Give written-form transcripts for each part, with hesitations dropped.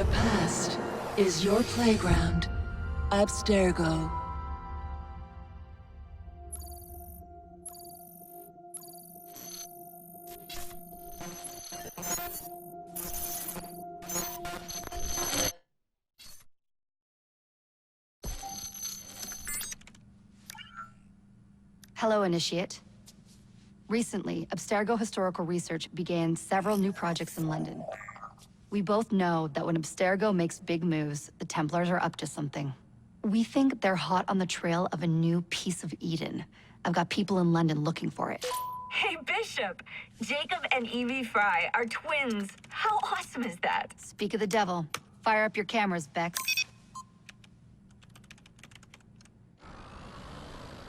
The past is your playground. Abstergo. Hello, Initiate. Recently, Abstergo Historical Research began several new projects in London. We both know that when Abstergo makes big moves, the Templars are up to something. We think they're hot on the trail of a new piece of Eden. I've got people in London looking for it. Hey, Bishop! Jacob and Evie Fry are twins. How awesome is that? Speak of the devil. Fire up your cameras, Bex.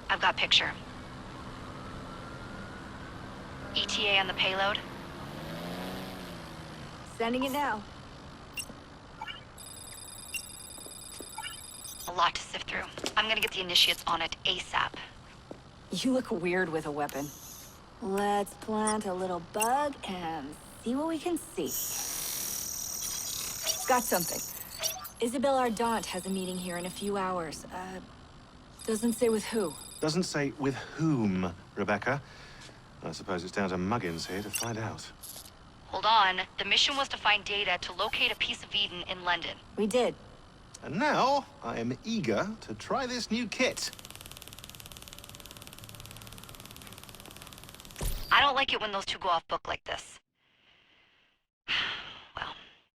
I've got picture. ETA on the payload? Sending it now. A lot to sift through. I'm gonna get the Initiates on it ASAP. You look weird with a weapon. Let's plant a little bug and see what we can see. Got something. Isabelle Ardant has a meeting here in a few hours. Doesn't say with who. Doesn't say with whom, Rebecca. I suppose it's down to Muggins here to find out. Hold on. The mission was to find data to locate a piece of Eden in London. We did. And now, I am eager to try this new kit. I don't like it when those two go off book like this. Well,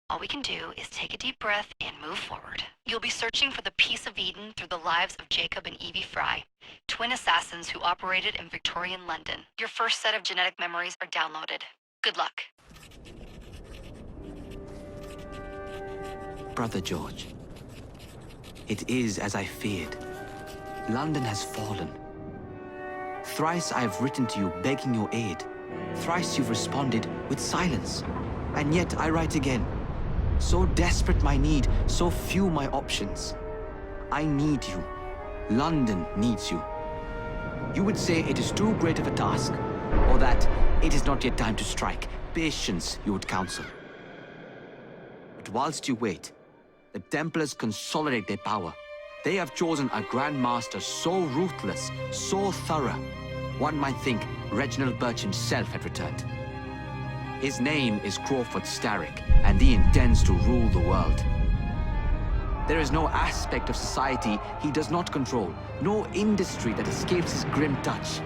all we can do is take a deep breath and move forward. You'll be searching for the piece of Eden through the lives of Jacob and Evie Fry, twin assassins who operated in Victorian London. Your first set of genetic memories are downloaded. Good luck. Brother George, it is as I feared. London has fallen. Thrice I have written to you begging your aid. Thrice you've responded with silence. And yet I write again. So desperate my need, so few my options. I need you. London needs you. You would say it is too great of a task, or that it is not yet time to strike. Patience, you would counsel. But whilst you wait, the Templars consolidate their power. They have chosen a Grand Master so ruthless, so thorough, one might think Reginald Birch himself had returned. His name is Crawford Starrick, and he intends to rule the world. There is no aspect of society he does not control, no industry that escapes his grim touch.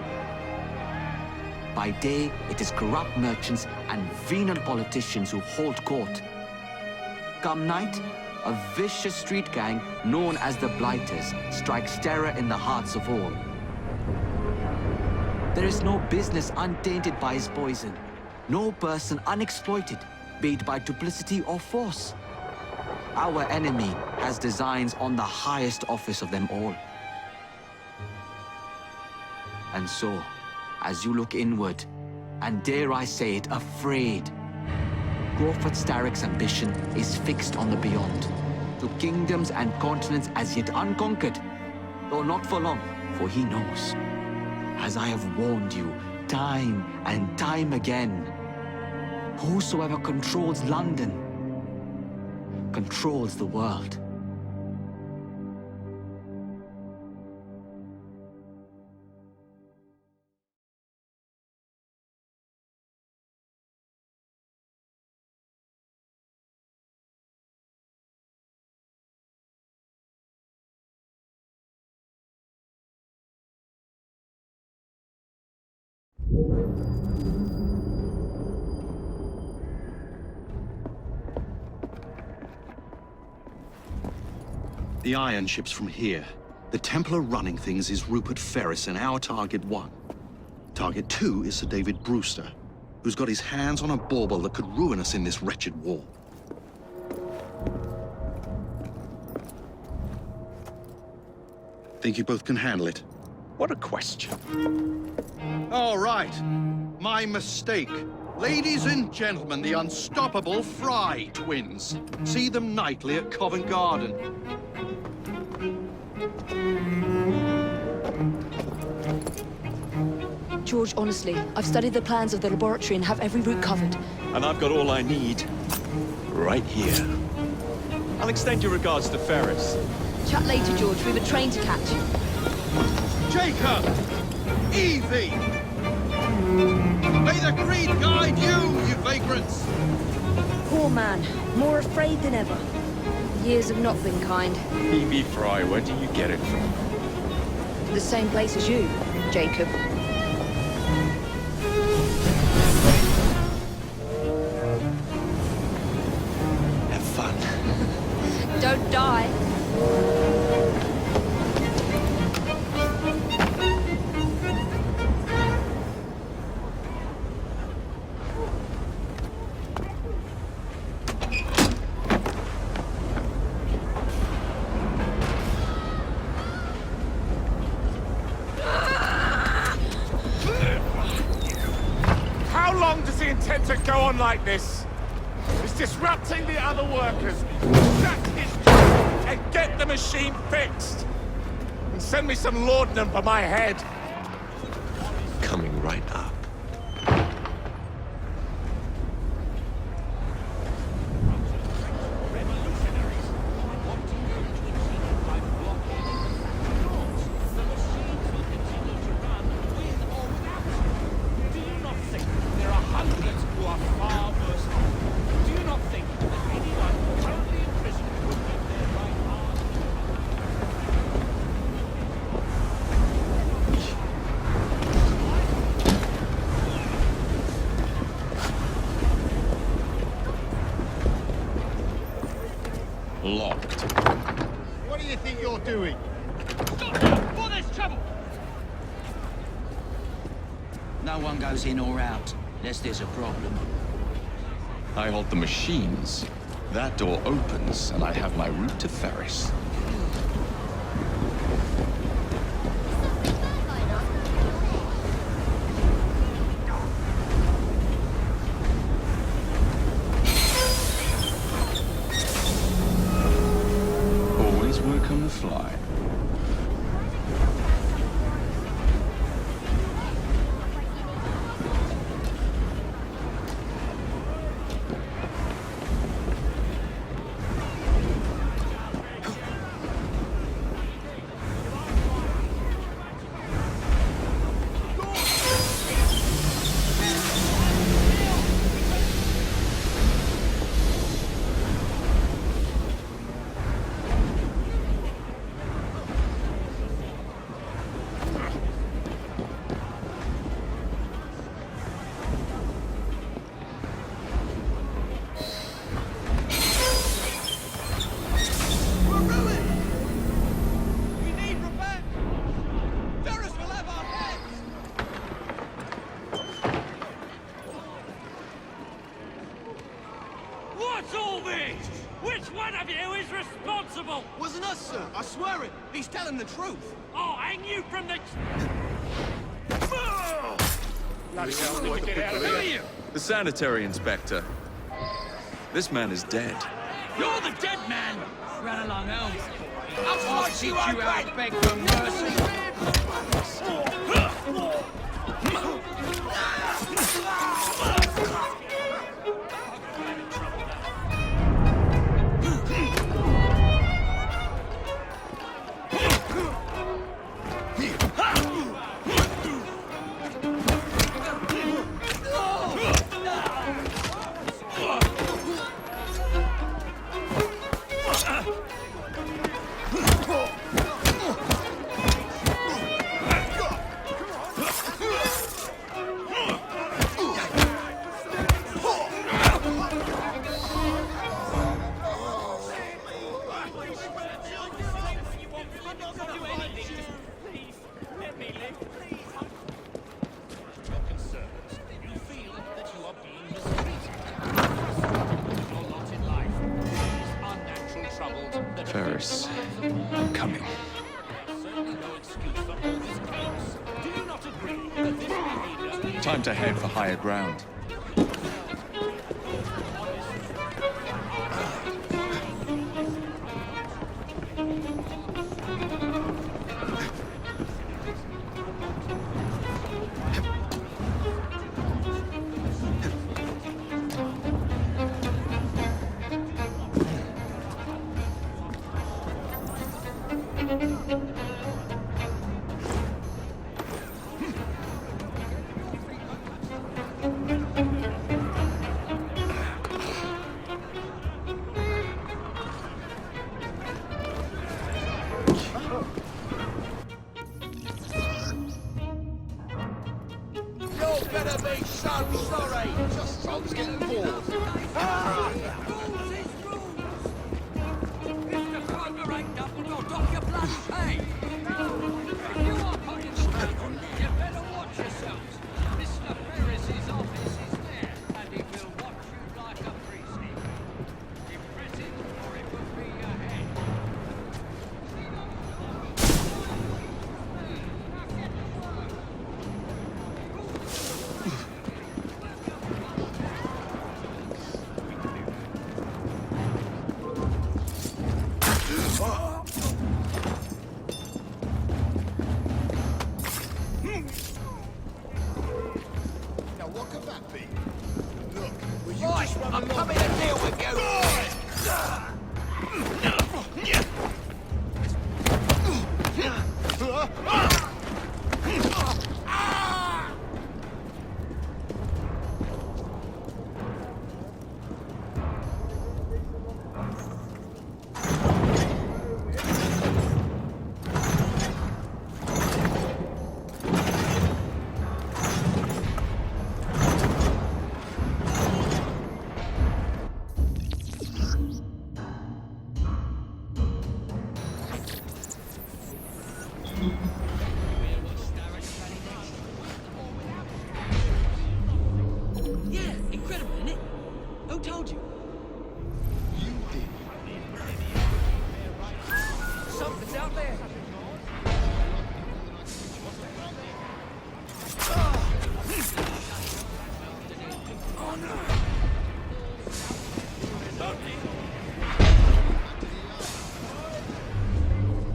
By day, it is corrupt merchants and venal politicians who hold court. Come night, a vicious street gang known as the Blighters strikes terror in the hearts of all. There is no business untainted by his poison, no person unexploited, be it by duplicity or force. Our enemy has designs on the highest office of them all. And so, as you look inward, and dare I say it, afraid, Crawford Starrick's ambition is fixed on the beyond, to kingdoms and continents as yet unconquered, though not for long, for he knows, as I have warned you time and time again, whosoever controls London controls the world. The iron ship's from here. The Templar running things is Rupert Ferris and our Target 1. Target 2 is Sir David Brewster, who's got his hands on a bauble that could ruin us in this wretched war. Think you both can handle it? What a question. All right. My mistake. Ladies and gentlemen, the unstoppable Fry twins. See them nightly at Covent Garden. George, honestly, I've studied the plans of the laboratory and have every route covered. And I've got all I need right here. I'll extend your regards to Ferris. Chat later, George. We've a train to catch. Jacob! Evie! May the creed guide you vagrants! Poor man. More afraid than ever. Years have not been kind. Evie Fry, where do you get it from? The same place as you, Jacob. Have fun. Don't die. How long does he intend to go on like this? He's disrupting the other workers. That's his job, and get the machine fixed. And send me some laudanum for my head. Coming right up. Locked. What do you think you're doing? For this trouble! No one goes in or out, unless there's a problem. I hold the machines. That door opens, and I have my route to Ferris. Always work on the fly. What's all this? Which one of you is responsible? Wasn't us, sir. I swear it. He's telling the truth. I'll hang you from the... Bloody hell, need to get out of here. The sanitary inspector. This man is dead. You're the dead man! Run along home. I'll teach you how to beg for mercy. Ferris, I'm coming. Time to head for higher ground. Better be so sorry. Just some's getting bored. Mr. Kroger ain't doubled or dock your bloody pay! If you are putting straight on, you better watch yourselves. Mr. Ferris's office is there, and he will watch you like a priest. Impress him, or it will be your head. Now what could that be? Look, will you Right, just run I'm along? coming to deal with Yeah, incredible, isn't it? Who told you? You did. Something's out there.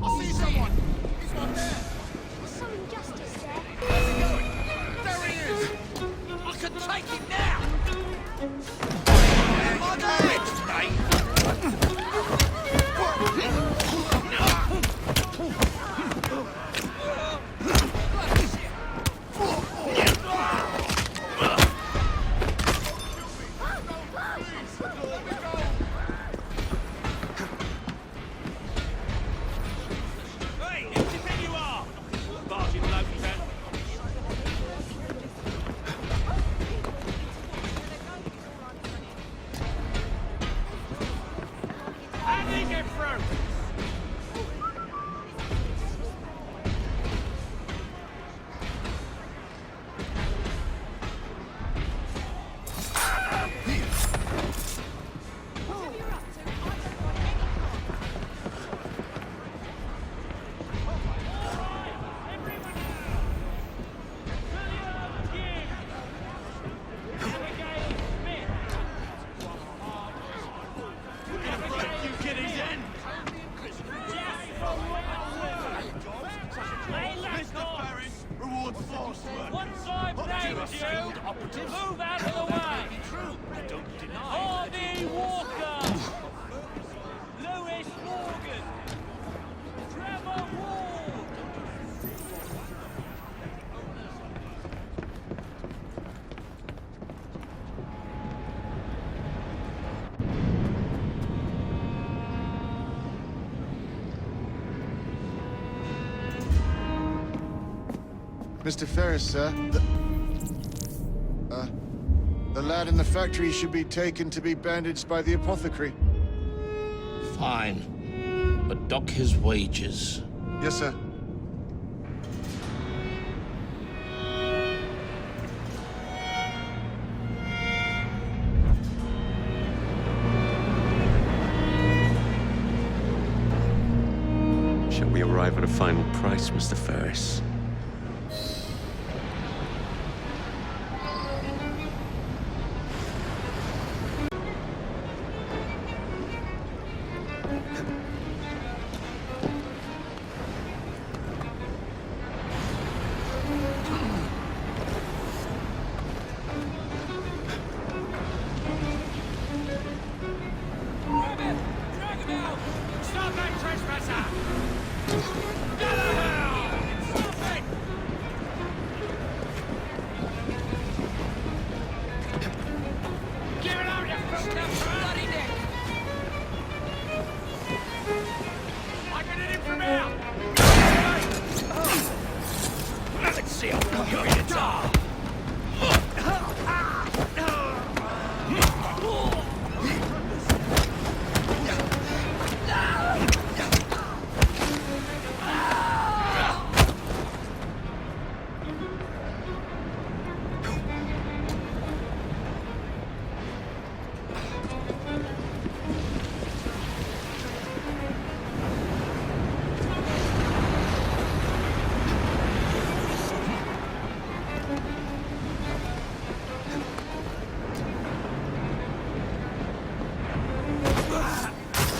I see someone. He's right there. There's some injustice there. Where's he going? There he is. I can take him now! My legs, mate. Hey, who do you think you are? Barging bloke, you then. How did he get through? Reward force work. Once I've named you, move out of the way! I don't deny. Harvey Walker! Lewis Morgan! Trevor Ward! Mr. Ferris, sir. The lad in the factory should be taken to be bandaged by the apothecary. Fine. But dock his wages. Yes, sir. Shall we arrive at a final price, Mr. Ferris? Drag him out! Stop that trespasser! Snap the bloody neck! I can hit him from out! Let's see how long you're in the dark!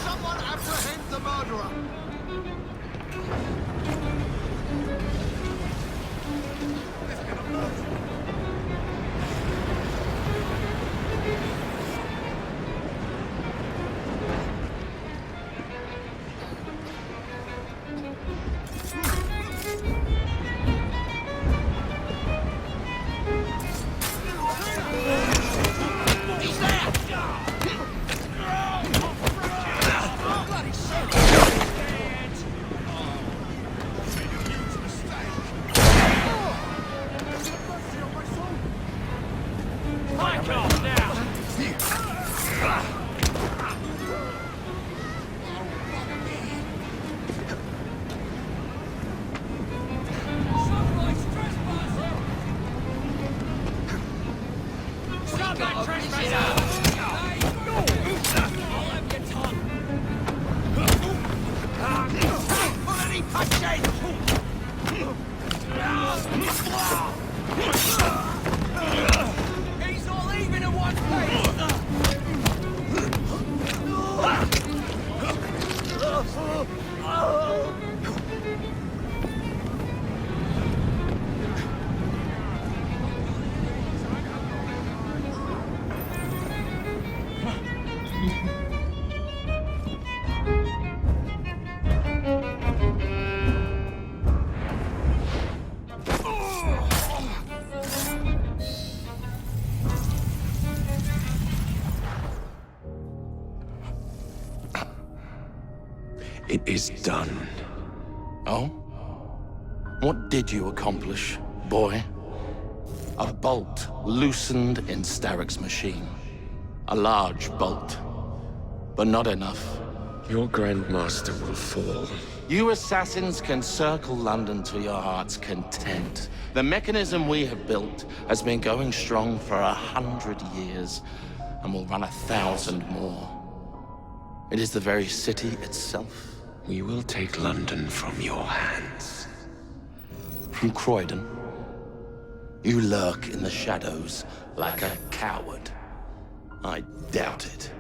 Someone apprehend the murderer! He's there! Bloody circle! Pike off now! Sunlight's trespasser! Stop that trespasser! I'll have your tongue! Bloody punches! He's all even in one place! It is done. Oh? What did you accomplish, boy? A bolt loosened in Starrick's machine. A large bolt, but not enough. Your Grandmaster will fall. You assassins can circle London to your heart's content. The mechanism we have built has been going strong for 100 years, and will run 1,000 more. It is the very city itself. We will take London from your hands. From Croydon, you lurk in the shadows like a coward. I doubt it.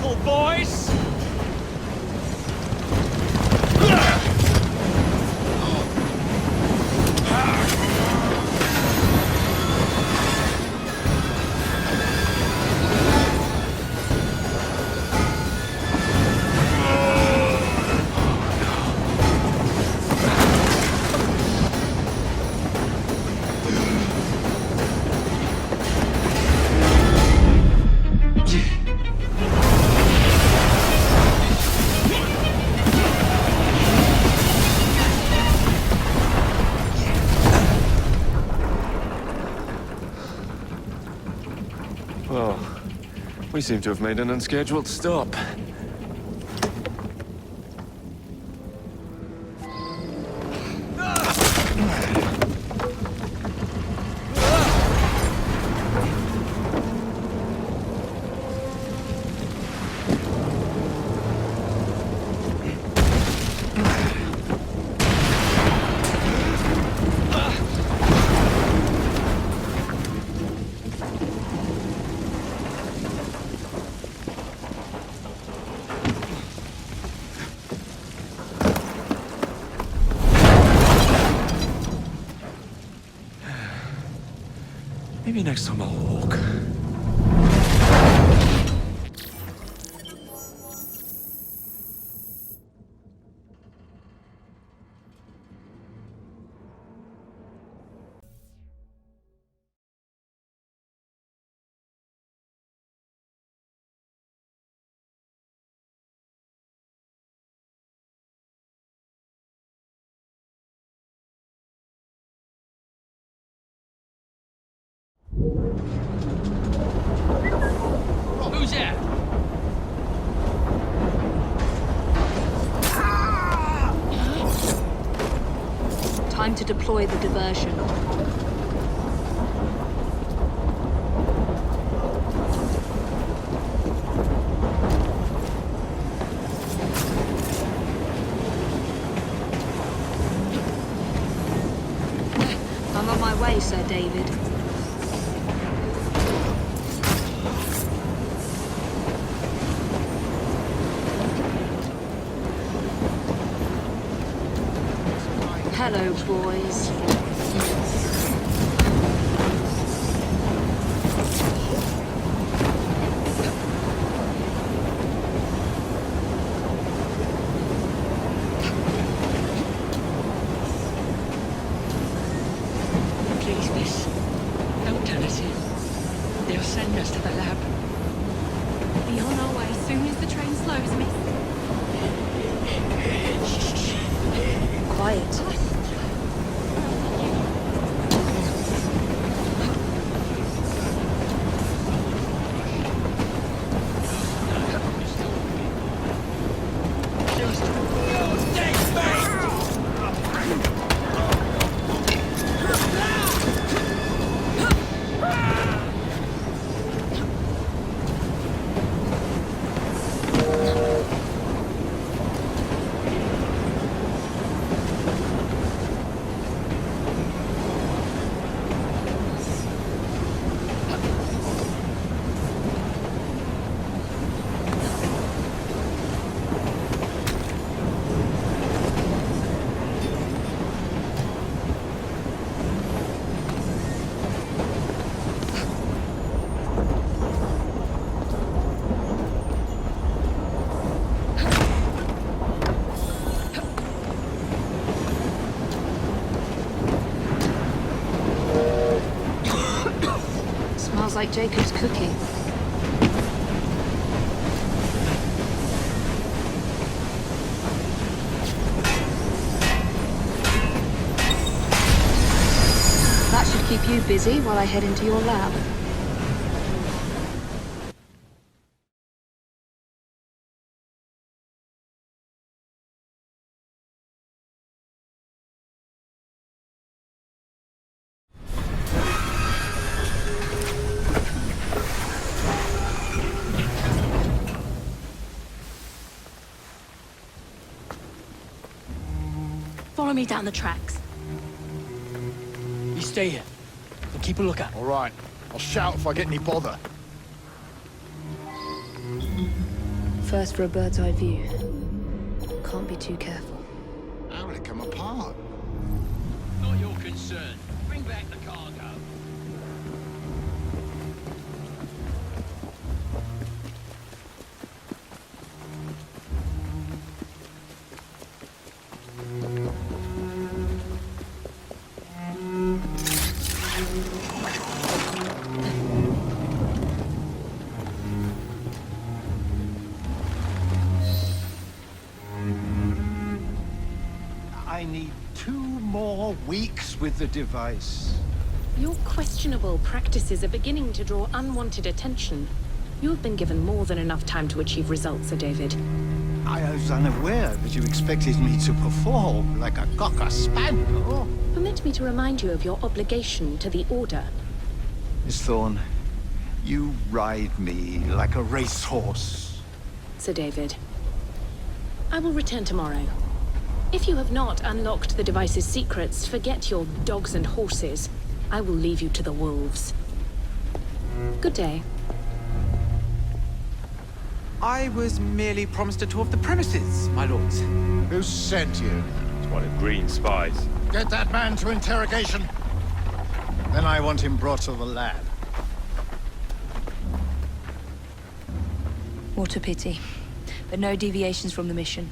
Careful, boys! Well, we seem to have made an unscheduled stop. Maybe next time I'll walk. Who's there? Time to deploy the diversion. I'm on my way, Sir David. Hello, boys. Please, miss. Don't turn us in. They'll send us to the lab. We'll be on our way as soon as the train slows, miss. Quiet. Smells like Jacob's cooking. That should keep you busy while I head into your lab. Follow me down the tracks. You stay here. And keep a lookout. All right. I'll shout if I get any bother. First for a bird's eye view. Can't be too careful. How will it come apart? Not your concern. Bring back the cargo. I need 2 more weeks with the device. Your questionable practices are beginning to draw unwanted attention. You have been given more than enough time to achieve results, Sir David. I was unaware that you expected me to perform like a cocker spaniel. Permit me to remind you of your obligation to the Order. Miss Thorne, you ride me like a racehorse. Sir David, I will return tomorrow. If you have not unlocked the device's secrets, forget your dogs and horses. I will leave you to the wolves. Good day. I was merely promised a tour of the premises, my lords. Who sent you? It's one of Green's spies. Get that man to interrogation. Then I want him brought to the lab. What a pity. But no deviations from the mission.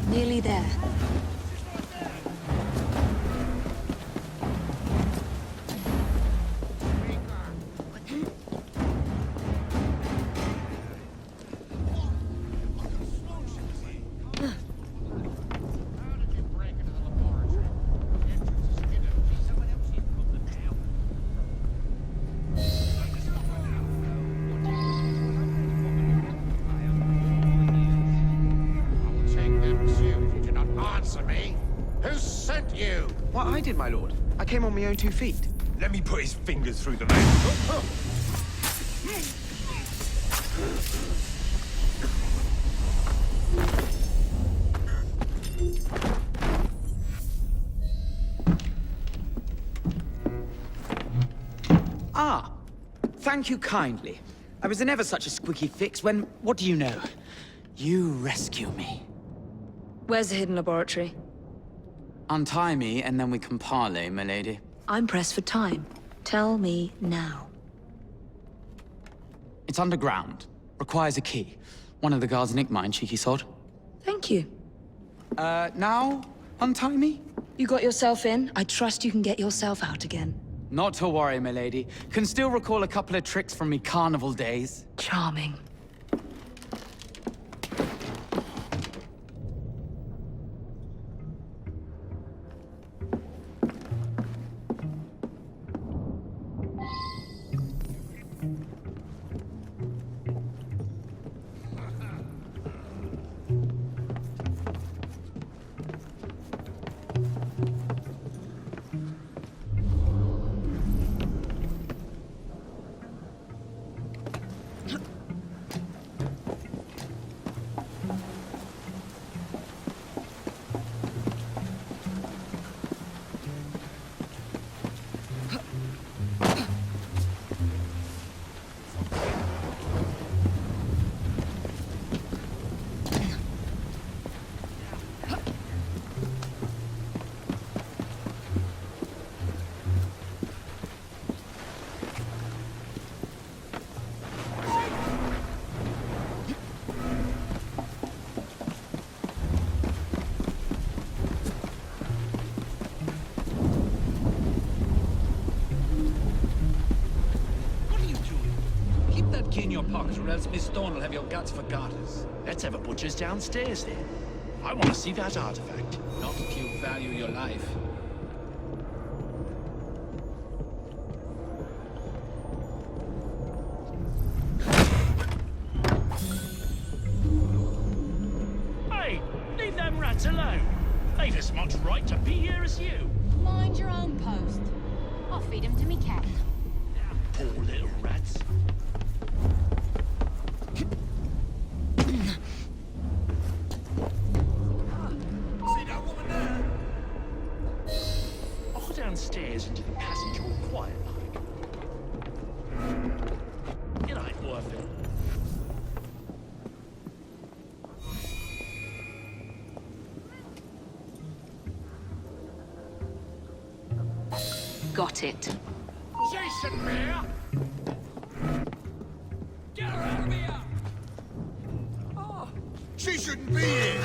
Nearly there. answer me? Who sent you? Why, I did, my lord. I came on my own 2 feet. Let me put his fingers through the man. Ah, thank you kindly. I was in ever such a squeaky fix when, what do you know? You rescue me. Where's the hidden laboratory? Untie me, and then we can parley, milady. I'm pressed for time. Tell me now. It's underground. Requires a key. One of the guards nicked mine, cheeky sod. Thank you. Now? Untie me? You got yourself in. I trust you can get yourself out again. Not to worry, milady. Can still recall a couple of tricks from me carnival days. Charming. In your pocket, or else Miss Thorne will have your guts for garters. Let's have a butcher's downstairs then. I want to see that artifact. Not if you value your life. Hey, leave them rats alone. They've as much right to be here as you. Mind your own post. I'll feed him to me cat. Poor little rats. Downstairs into the passage all quiet like. It ain't worth it. Got it. Jason Mayer! Get her out of here! Oh, she shouldn't be here!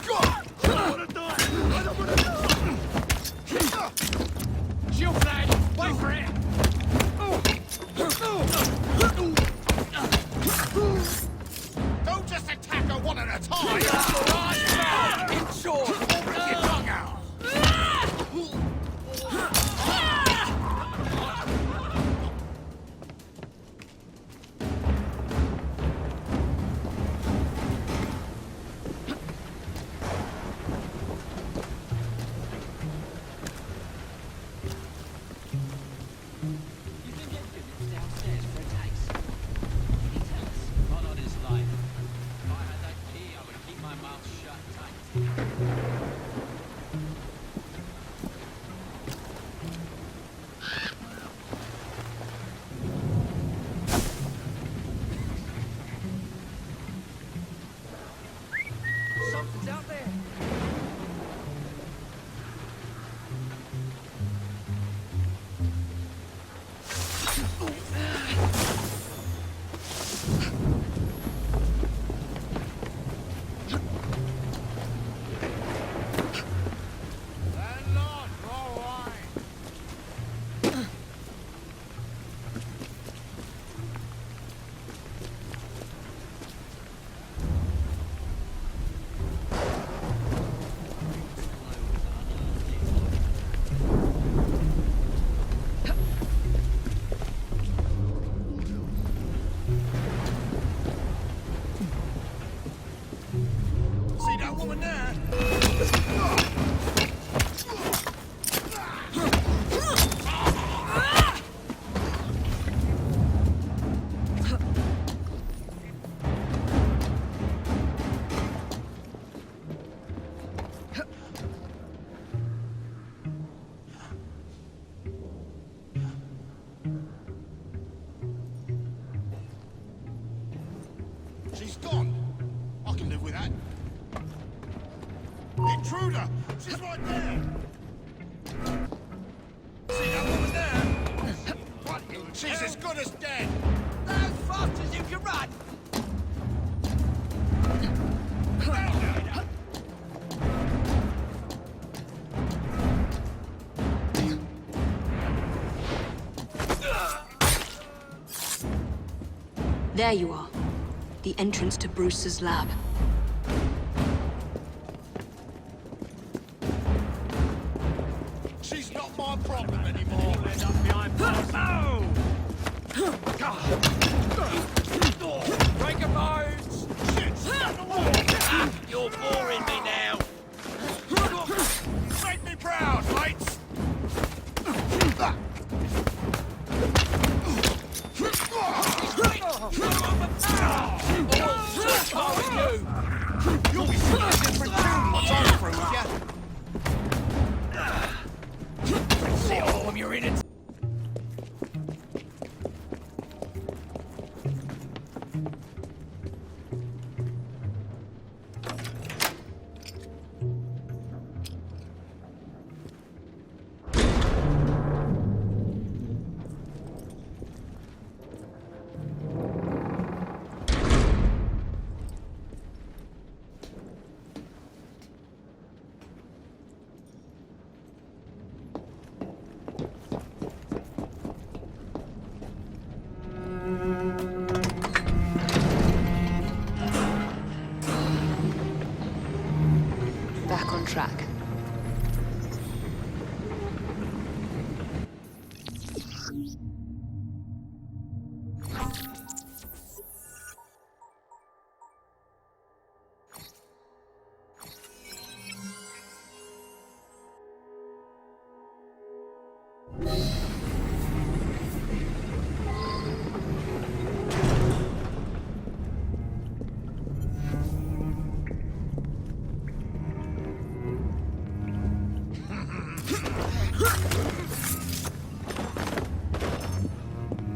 God! I don't want to die! I don't want to die! Shield flag! Wait for it! Don't just attack her one at a time! In short! Rip your tongue out! with that. Intruder! She's right there! See that woman there? What? She's as good as dead! As fast as you can run! There you are. The entrance to Bruce's lab. She's not my problem anymore. End up behind bars. Break your bones! You're boring me now! Make me proud, mates! You'll be singing a different tune once I'm through with ya. See all of you're in it. Back on track.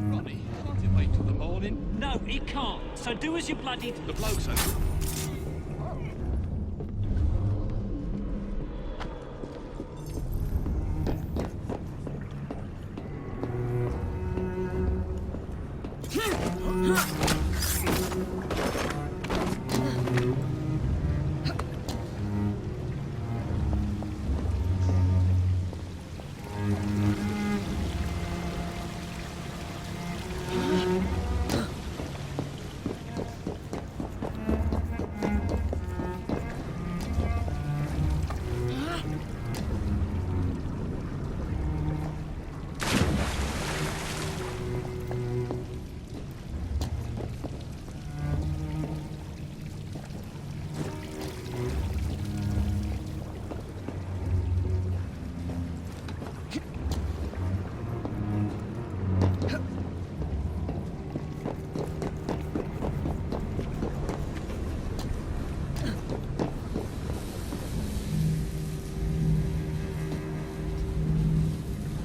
Ronnie, can't you wait till the morning? No, he can't. So do as you bloody... The bloke's over.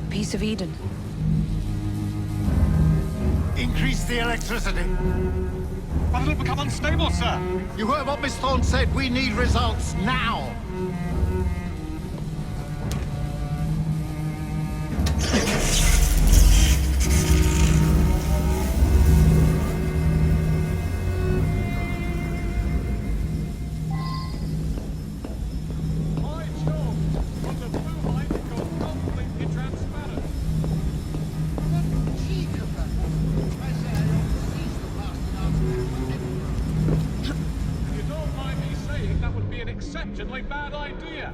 Piece of Eden. Increase the electricity. But it'll become unstable, sir. You heard what Miss Thorne said. We need results now. Exceptionally bad idea.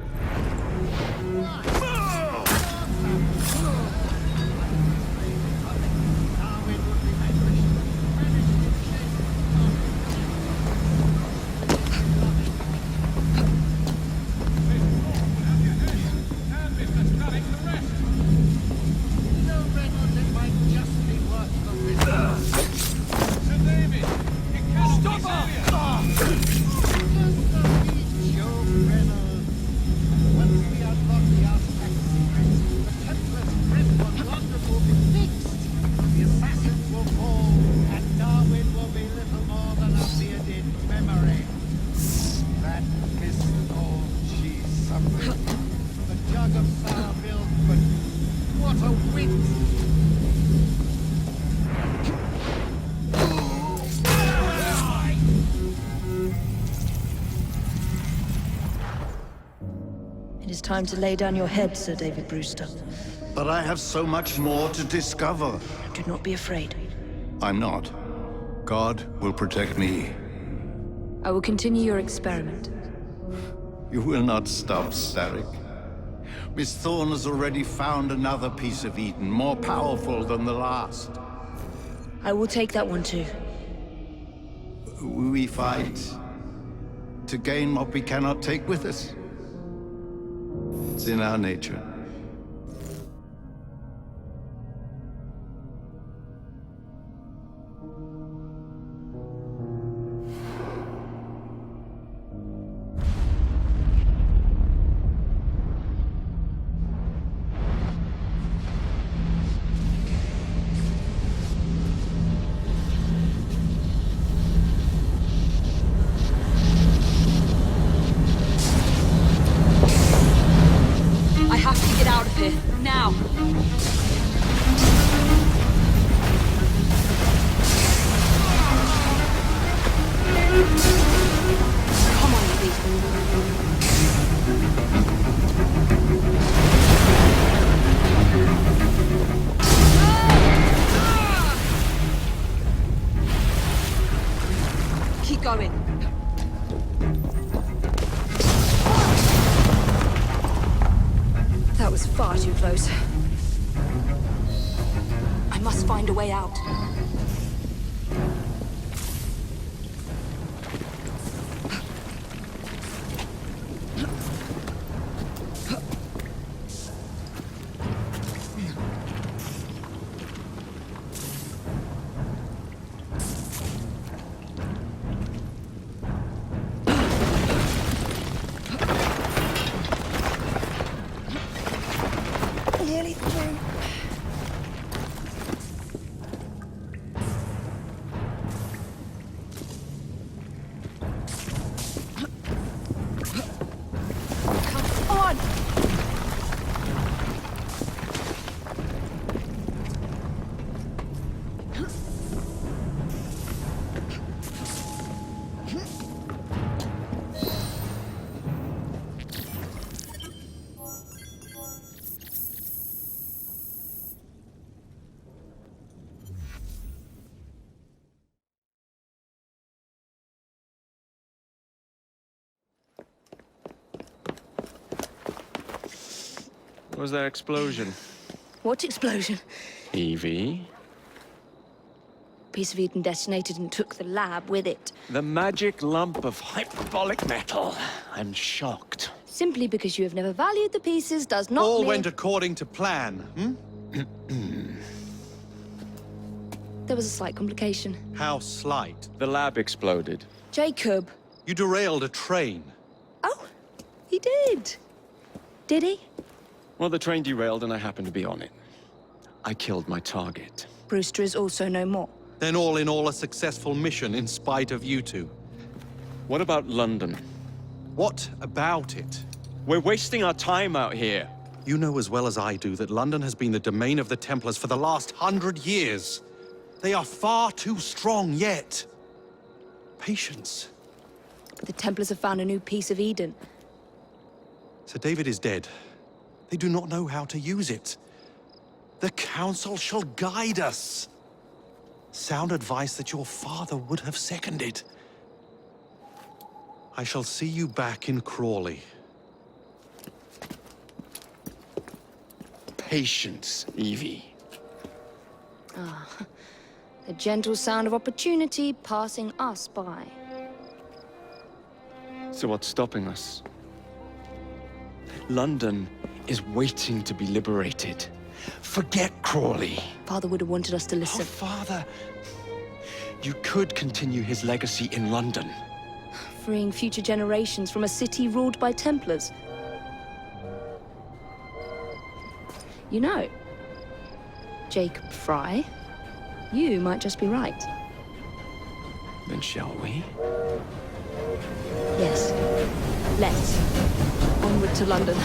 Once we unlock the time to lay down your head, Sir David Brewster. But I have so much more to discover. Do not be afraid. I'm not. God will protect me. I will continue your experiment. You will not stop, Starrick. Miss Thorne has already found another piece of Eden, more powerful than the last. I will take that one too. We fight to gain what we cannot take with us. It's in our nature. Now! Come on, Evie. Keep going. That was far too close. I must find a way out. Nearly through. Come on! What was that explosion? What explosion? Evie? Piece of Eden detonated and took the lab with it. The magic lump of hyperbolic metal. I'm shocked. Simply because you have never valued the pieces does not All mean... went according to plan, There was a slight complication. How slight? The lab exploded. Jacob. You derailed a train. Oh, he did. Did he? Well, the train derailed and I happened to be on it. I killed my target. Brewster is also no more. Then all in all, a successful mission in spite of you two. What about London? What about it? We're wasting our time out here. You know as well as I do that London has been the domain of the Templars for the last 100 years. They are far too strong yet. Patience. The Templars have found a new piece of Eden. Sir David is dead. They do not know how to use it. The Council shall guide us. Sound advice that your father would have seconded. I shall see you back in Crawley. Patience, Evie. Ah, the gentle sound of opportunity passing us by. So what's stopping us? London is waiting to be liberated. Forget Crawley. Father would have wanted us to listen. Oh, Father! You could continue his legacy in London. Freeing future generations from a city ruled by Templars. You know, Jacob Fry, you might just be right. Then shall we? Yes. Let's. Onward to London.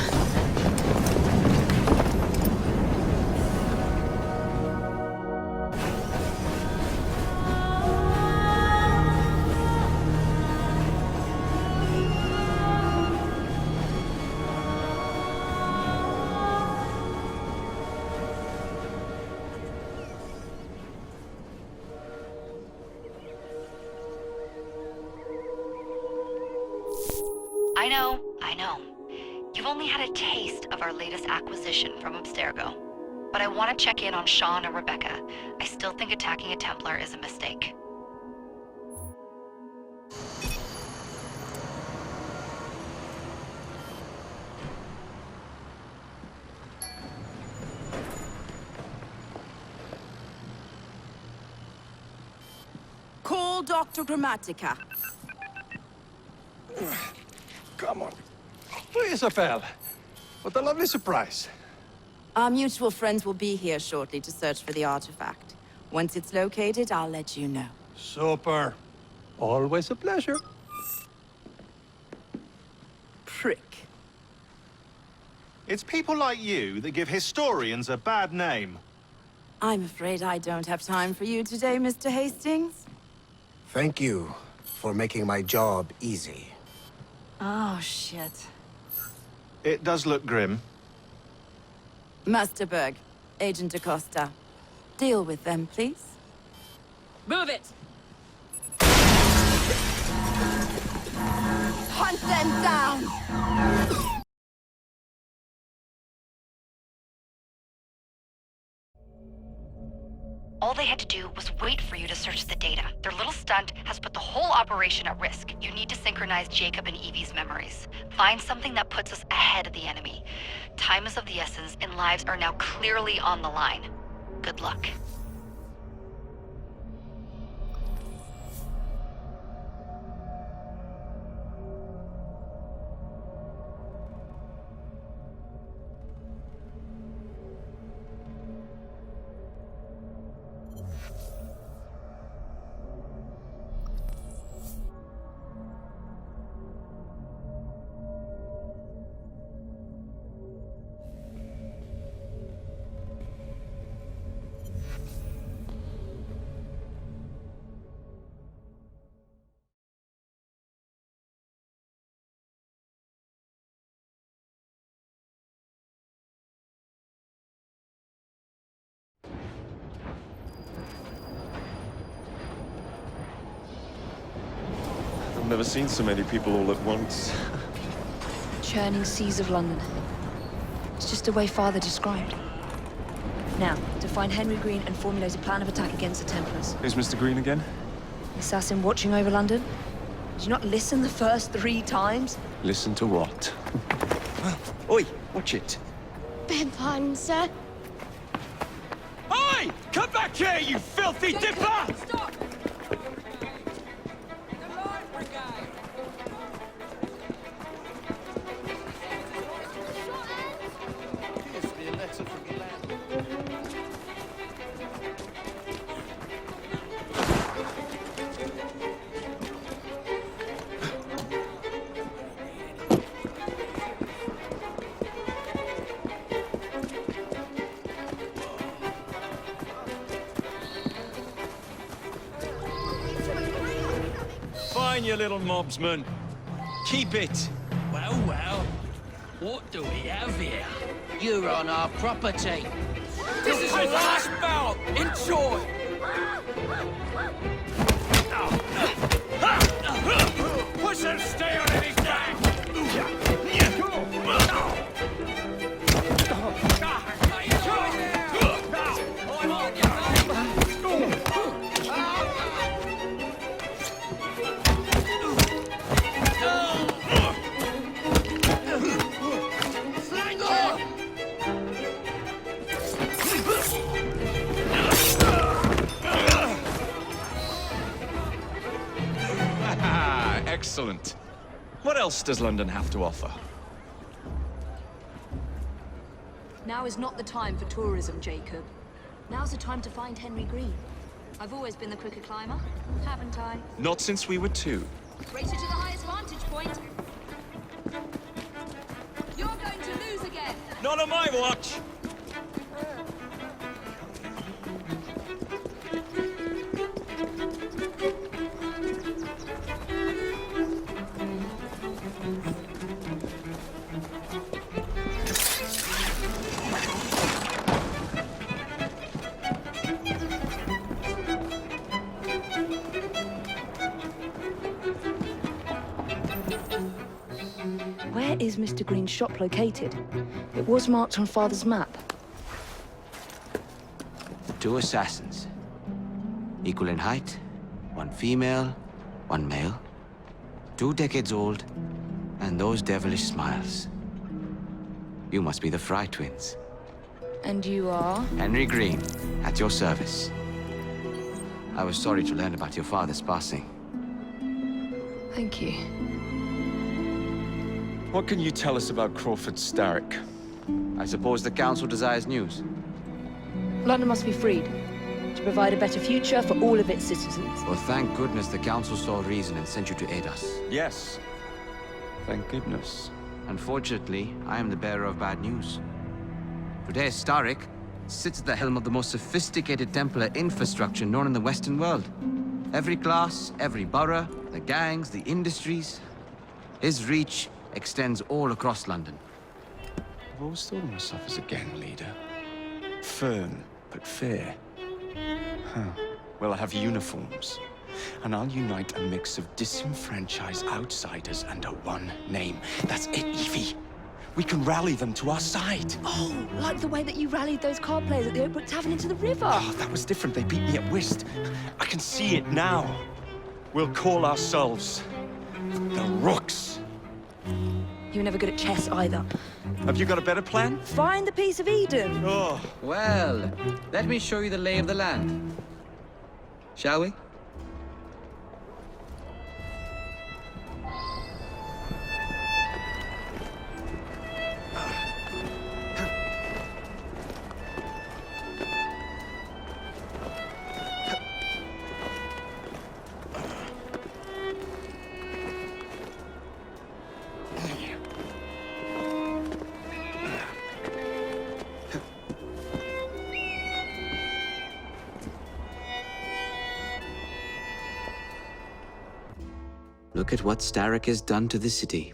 I know. You've only had a taste of our latest acquisition from Abstergo. But I want to check in on Sean and Rebecca. I still think attacking a Templar is a mistake. Call Dr. Grammatica. Come on. Isabel, what a lovely surprise. Our mutual friends will be here shortly to search for the artifact. Once it's located, I'll let you know. Super. Always a pleasure. Prick. It's people like you that give historians a bad name. I'm afraid I don't have time for you today, Mr. Hastings. Thank you for making my job easy. Oh, shit. It does look grim. Master Berg, Agent Acosta. Deal with them, please. Move it! Hunt them down! All they had to do was wait for you to search the data. Their little stunt has put the whole operation at risk. You need to synchronize Jacob and Evie's memories. Find something that puts us ahead of the enemy. Time is of the essence, and lives are now clearly on the line. Good luck. I've never seen so many people all at once. Churning seas of London. It's just the way Father described. Now, to find Henry Green and formulate a plan of attack against the Templars. Who's Mr. Green again? The assassin watching over London? Did you not listen the first 3 times? Listen to what? Oi, watch it. Beg pardon, sir. Oi! Come back here, you filthy dipper! Stop! Fine, you little mobsman. Keep it. Well, well. What do we have here? You're on our property. This is your last bout. Enjoy. Push him, stay on his back. Excellent. What else does London have to offer? Now is not the time for tourism, Jacob. Now's the time to find Henry Green. I've always been the quicker climber, haven't I? Not since we were 2. Race you to the highest vantage point. You're going to lose again. Not on my watch. is Mr. Green's shop located? It was marked on Father's map. The two assassins. Equal in height, one female, one male. 2 decades old, and those devilish smiles. You must be the Fry twins. And you are? Henry Green, at your service. I was sorry to learn about your father's passing. Thank you. What can you tell us about Crawford Starrick? I suppose the Council desires news. London must be freed, to provide a better future for all of its citizens. Well, thank goodness the Council saw reason and sent you to aid us. Yes. Thank goodness. Unfortunately, I am the bearer of bad news. Today, Starrick sits at the helm of the most sophisticated Templar infrastructure known in the Western world. Every class, every borough, the gangs, the industries. His reach extends all across London. I've always thought of myself as a gang leader. Firm, but fair. Huh. Well, I have uniforms. And I'll unite a mix of disenfranchised outsiders under one name. That's it, Evie. We can rally them to our side. Oh, like the way that you rallied those card players at the Oakbrook Tavern into the river. Oh, that was different. They beat me at whist. I can see it now. We'll call ourselves the Rooks. You were never good at chess either. Have you got a better plan? Find the piece of Eden. Oh. Well, let me show you the lay of the land. Shall we? Look at what Starrick has done to the city.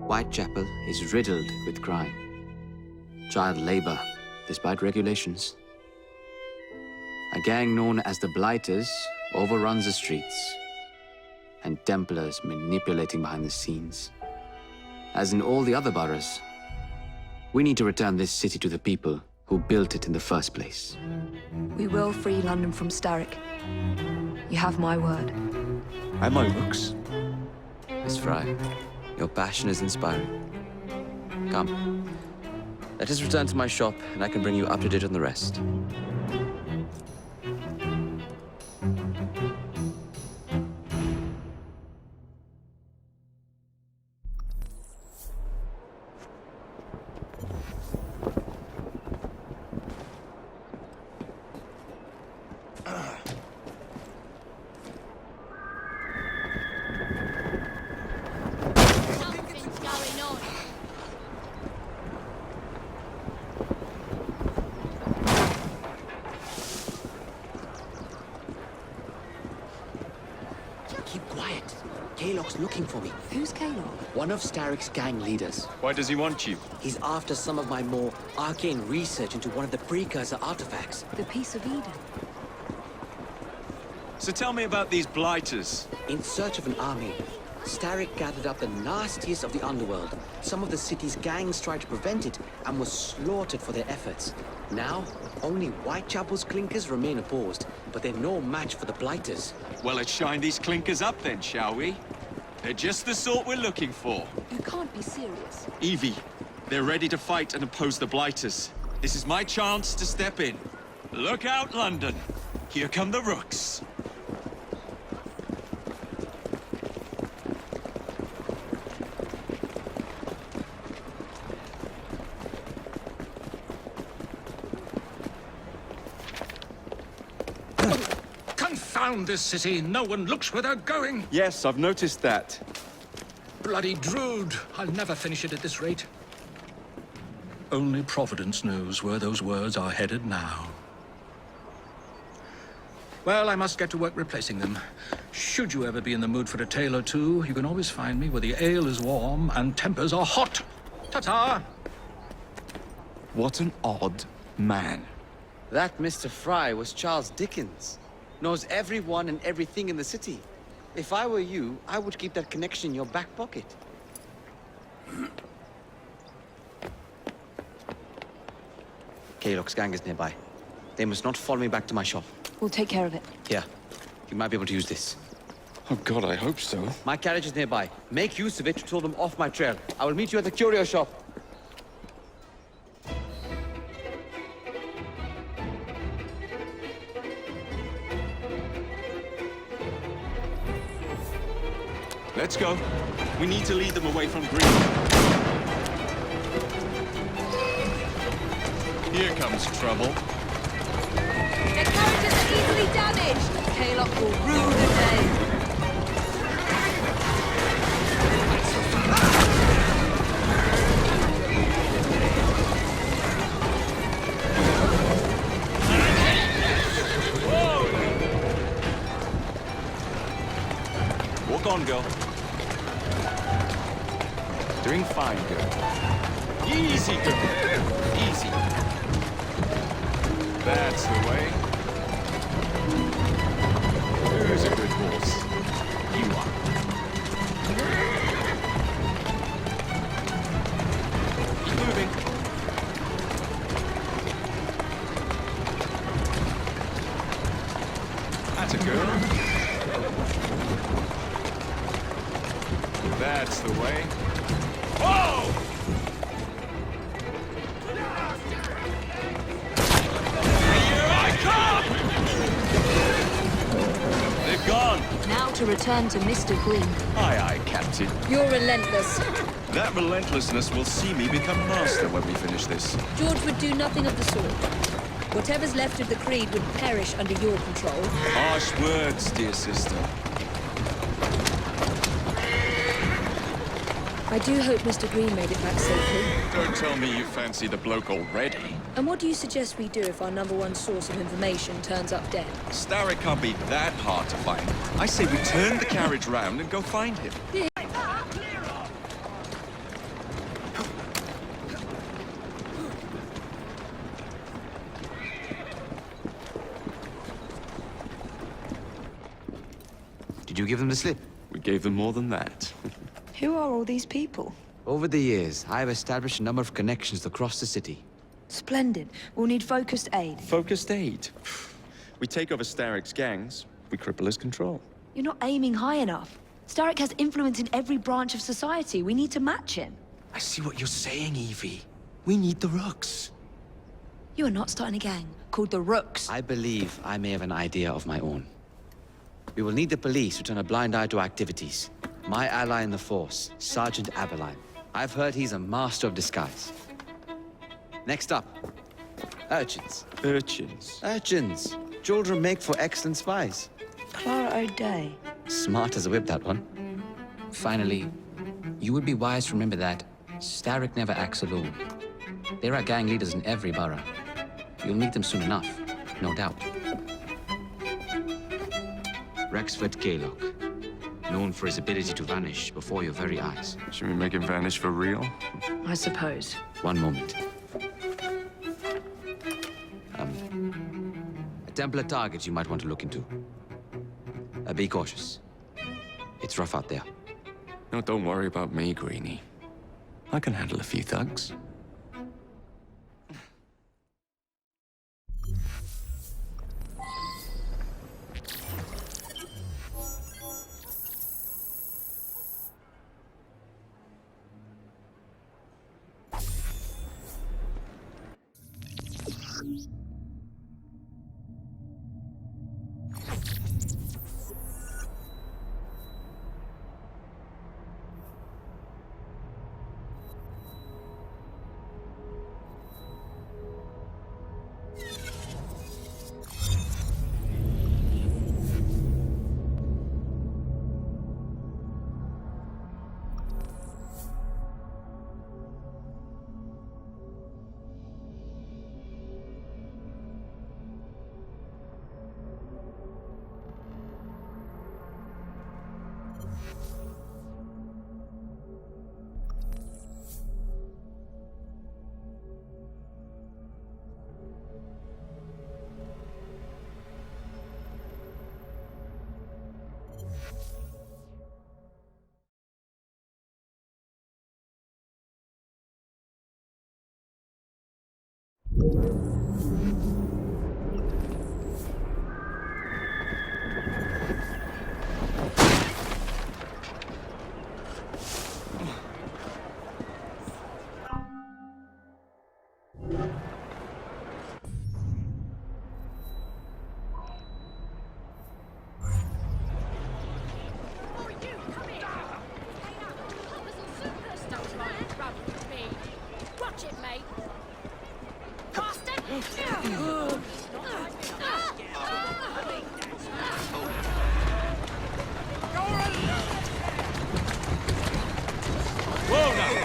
Whitechapel is riddled with crime. Child labor, despite regulations. A gang known as the Blighters overruns the streets, and Templars manipulating behind the scenes. As in all the other boroughs, we need to return this city to the people who built it in the first place. We will free London from Starrick. You have my word. And my Rooks. Miss Fry, your passion is inspiring. Come, let us return to my shop, and I can bring you up to date on the rest. Keep quiet. Kaylock's looking for me. Who's Kaylock? One of Starrick's gang leaders. Why does he want you? He's after some of my more arcane research into one of the precursor artifacts. The piece of Eden. So tell me about these Blighters. In search of an army, Starrick gathered up the nastiest of the underworld. Some of the city's gangs tried to prevent it and were slaughtered for their efforts. Now, only Whitechapel's Clinkers remain opposed, but they're no match for the Blighters. Well, let's shine these Clinkers up then, shall we? They're just the sort we're looking for. You can't be serious. Evie, they're ready to fight and oppose the Blighters. This is my chance to step in. Look out, London. Here come the Rooks. Confound this city. No one looks where they're going. Yes, I've noticed that. Bloody Drood. I'll never finish it at this rate. Only Providence knows where those words are headed now. Well, I must get to work replacing them. Should you ever be in the mood for a tale or two, you can always find me where the ale is warm and tempers are hot. Ta-ta! What an odd man. That Mr. Fry was Charles Dickens. Knows everyone and everything in the city. If I were you, I would keep that connection in your back pocket. Kaylock's gang is nearby. They must not follow me back to my shop. We'll take care of it. Here, you might be able to use this. Oh God, I hope so. My carriage is nearby. Make use of it to throw them off my trail. I will meet you at the curio shop. Let's go. We need to lead them away from Green. Here comes trouble. Their carriages are easily damaged. Kaylock will rue the day. Walk on, girl. Doing fine, girl. Easy, girl. Easy. That's the way. Who's a good horse? You are. Keep moving. That's a girl. That's the way. Whoa! Here I come! They've gone. Now to return to Mr. Green. Aye, aye, Captain. You're relentless. That relentlessness will see me become master when we finish this. George would do nothing of the sort. Whatever's left of the Creed would perish under your control. Harsh words, dear sister. I do hope Mr. Green made it back safely. Don't tell me you fancy the bloke already. And what do you suggest we do if our #1 source of information turns up dead? Starrick can't be that hard to find. I say we turn the carriage round and go find him. Did you give them the slip? We gave them more than that. Who are all these people? Over the years, I have established a number of connections across the city. Splendid. We'll need focused aid. Focused aid. We take over Starrick's gangs, we cripple his control. You're not aiming high enough. Starrick has influence in every branch of society. We need to match him. I see what you're saying, Evie. We need the Rooks. You are not starting a gang called the Rooks. I believe I may have an idea of my own. We will need the police to turn a blind eye to activities. My ally in the force, Sergeant Abberline. I've heard he's a master of disguise. Next up, urchins. Urchins? Urchins. Children make for excellent spies. Clara O'Dea. Smart as a whip, that one. Finally, you would be wise to remember that Starrick never acts alone. There are gang leaders in every borough. You'll meet them soon enough, no doubt. Rexford Kaylock. Known for his ability to vanish before your very eyes. Should we make him vanish for real? I suppose. One moment. A Templar target you might want to look into. Be cautious. It's rough out there. No, don't worry about me, Greenie. I can handle a few thugs. Watch it, mate. Bastard! Well done.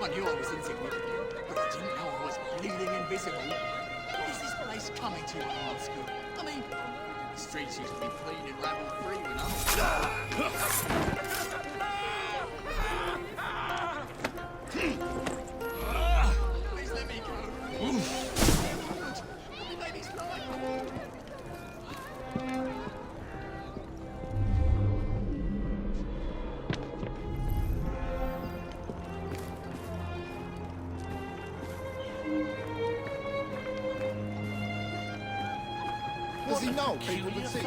I knew I was insignificant, but I didn't know I was bleeding invisible. What is this place coming to in art school? I mean, the streets used to be clean and rabble-free when I Please let me go. The baby's flying. Does he know people would see?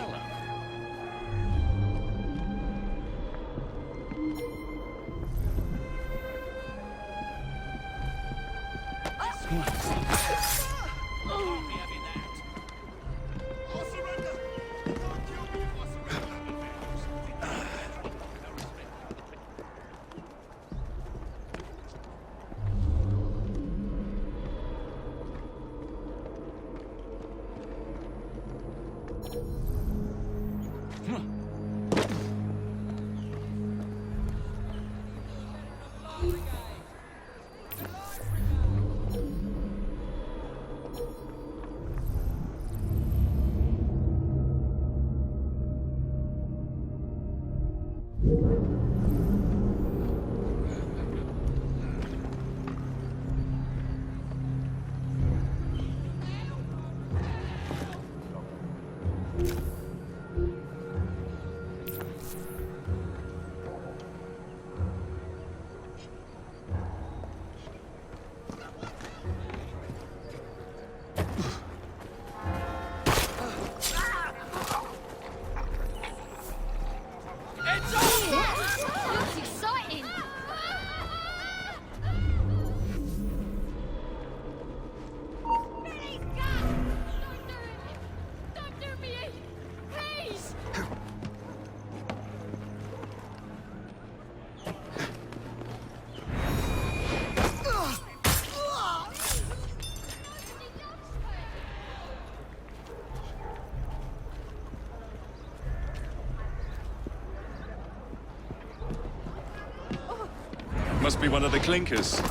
Must be one of the Clinkers.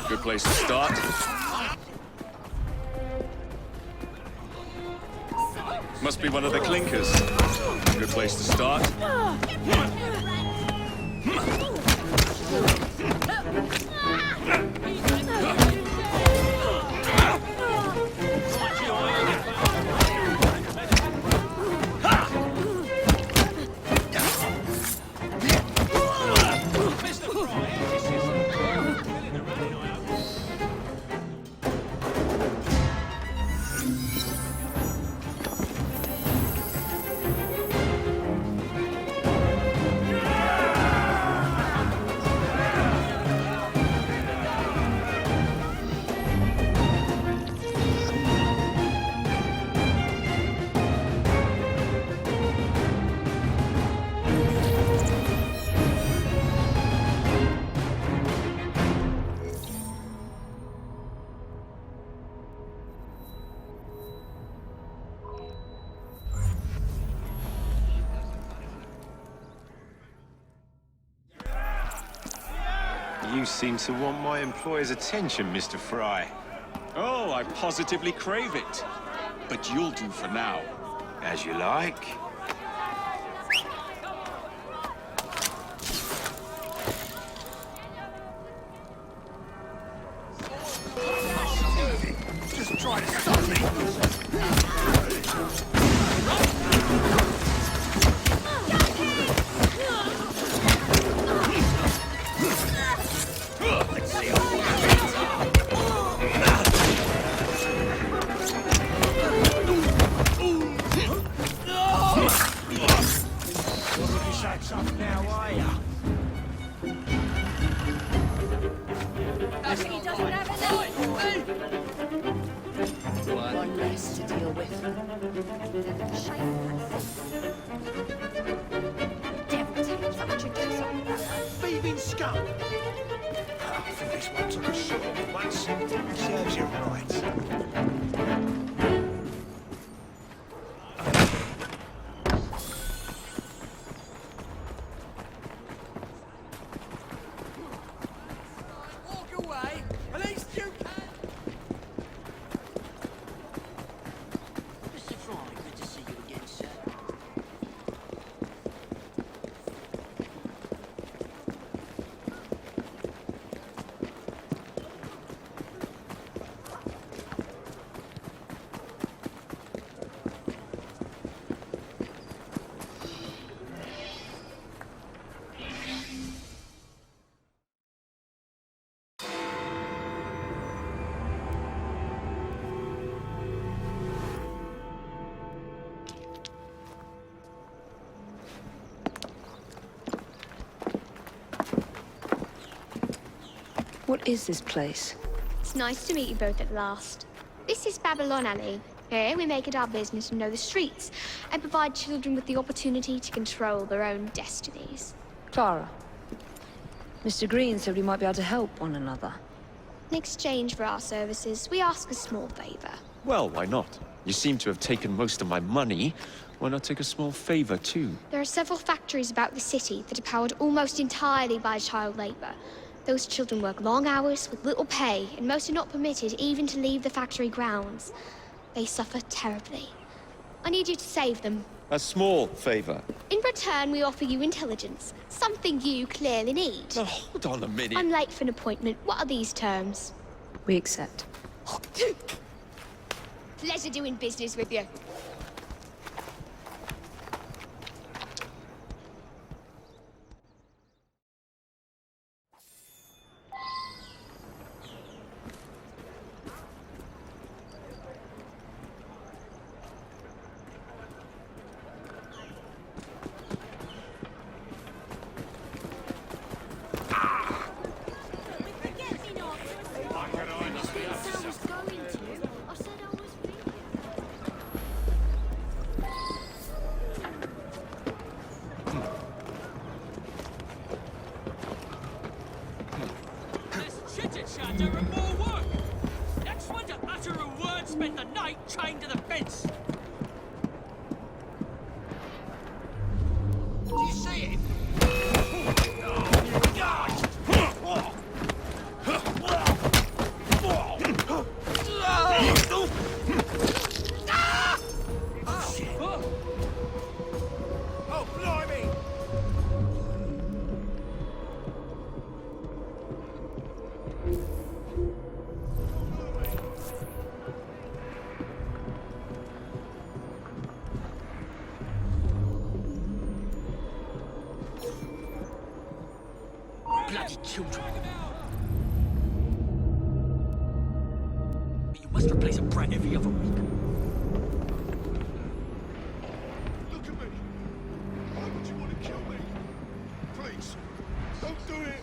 Good place to start. Must be one of the Clinkers. Good place to start. You seem to want my employer's attention, Mr. Fry. Oh, I positively crave it. But you'll do for now. As you like. Just try to stop me. One less to deal with. Thieving scum! I think this one took a shot at me once. Serves you right. Walk away. At least you can. Mr. Fry, good to see you again, sir. What is this place? It's nice to meet you both at last. This is Babylon Alley. Here we make it our business to know the streets and provide children with the opportunity to control their own destinies. Clara. Mr. Green said we might be able to help one another. In exchange for our services, we ask a small favor. Well, why not? You seem to have taken most of my money. Why not take a small favor, too? There are several factories about the city that are powered almost entirely by child labor. Those children work long hours with little pay, and most are not permitted even to leave the factory grounds. They suffer terribly. I need you to save them. A small favor. In return, we offer you intelligence, something you clearly need. Now, hold on a minute. I'm late for an appointment. What are these terms? We accept. Pleasure doing business with you. Chitter-chatter and more work! Next one to utter a word spent the night chained to the fence! Do you see it? Oh, blimey! Bloody children! You must replace a brat every other week. Look at me. Why would you want to kill me? Please, don't do it.